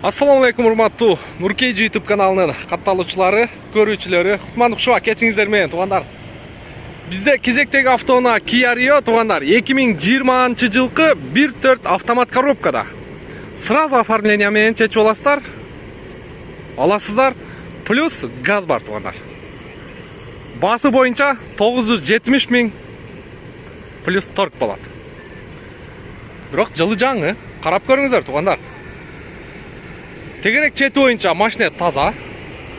Assalamu alaikum урматтуу Нуркейджи YouTube каналынын катталуучулары, көрүүчүлөрү, кутмандык шуба кечиңиздер менен туугандар. Бизде кезектеги автоунаа Kia Rio туугандар 2020 жылкы 1.4 автомат коробкада. Сразу оформление менен чечип аласыздар. Плюс газ бар туугандар. Басы боюнча 970 000 плюс торг болот. Бирок жылы жаңы, карап көрүңүздөр туугандар. Тегерек чети боюнча машина таза.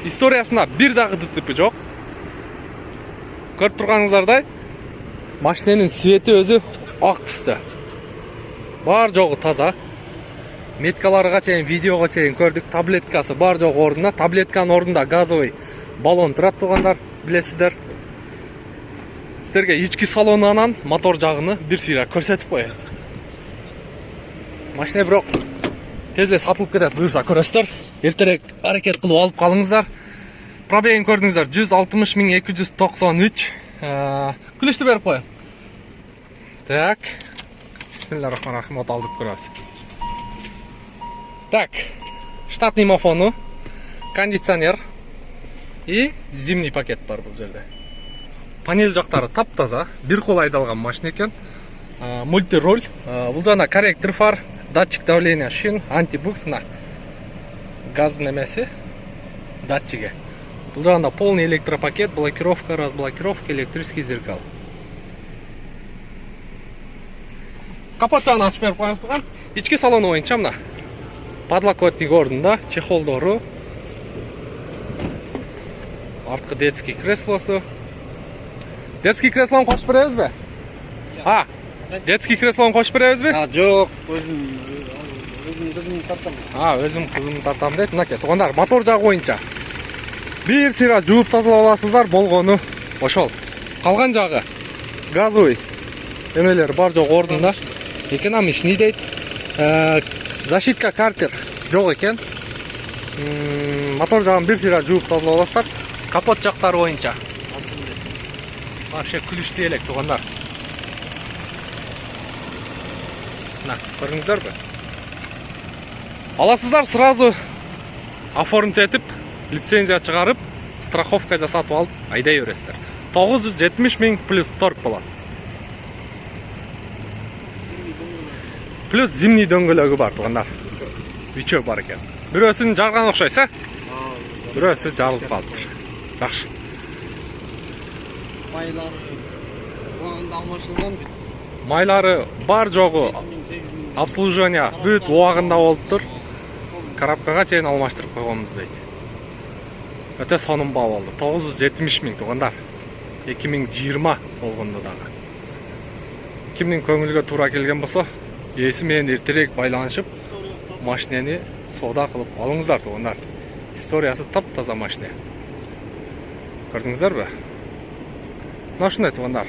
Историясында бир дагы ДТП жок. Көрүп турганыңыздардай, машинанын свети өзү ак түстө. Бар жогу таза. Меткаларга чейин, видеого чейин көрдүк. Таблеткасы бар жогу ордунда. Таблетканын ордунда газовый баллон турат туугандар, билесиздер. Сиздерге ички салонунан мотор жагыны бир сыйра көрсөтүп коеюн. Машина бирок тезле сатылып кетет, буюрса көрөсүздөр. Эртерээк аракет кылып алып калыңыздар. Пробегин көрдүңүздөр 160 293. Күлүштү берип коеюн. Так. Бисмиллахиррахманиррахим, алдып көрөбүз. Так. Штатный мафону, кондиционер и зимний пакет бар бул жерде. Панель жактары таптаза, бир кол айдалган машина экен. Мультироль, бул жана корректор фар, датчик давления шин, антибукс, мына газдын эмеси, датчиги. Бул жагында полный электропакет, блокировка, разблокировка, электрический зеркал. Капот жагын ачып берип коебуз турган. Ички салону боюнча мына подлокотник ордунда, чехолдору, арткы детский креслосу. Детский креслону кошуп беребизби? Детский креслону кошуп беребизби? Жок, өзүм кызымды тартам. Өзүм кызымды тартам дейт. Мынакей туугандар, мотор жагы боюнча бир сыйра жууп тазалап аласыздар, болгону ошол. Калган жагы газовый эмелер бар жогу ордунда. Экономичный дейт. Защитка картер жок экен. Мотор жагын бир сыйра жууп тазалап аласыздар. Капот жактары боюнча вообще күлүштүү элек туугандар. Мына, көрүңүздөрбү? Аласыздар, сразу оформить этип, лицензия чыгарып, страховка жасатып алып айдай бересиздер. 970 000 плюс торг болот. Плюс зимний дөңгөлөгү бар туугандар. Үчөө бар экен. Бирөөсүн жарган окшойсуз, а? Бирөөсү жарылып калыптыр. Жакшы. Майлары убагында алмашылган. Майлары бар жогу обслуживание бүт убагында болуптур. Коробкага чейин алмаштырып койгонбуз дейт. Өтө сонун баа болду. 970 000 туугандар. 2020 болгондо дагы. Кимдин көңүлгө туура келген болсо, ээси менен эртерээк байланышып, машинени соода кылып алыңыздар туугандар. Историясы таптаза машина. Көрдүңүздөрбү? Мына ушундай туугандар.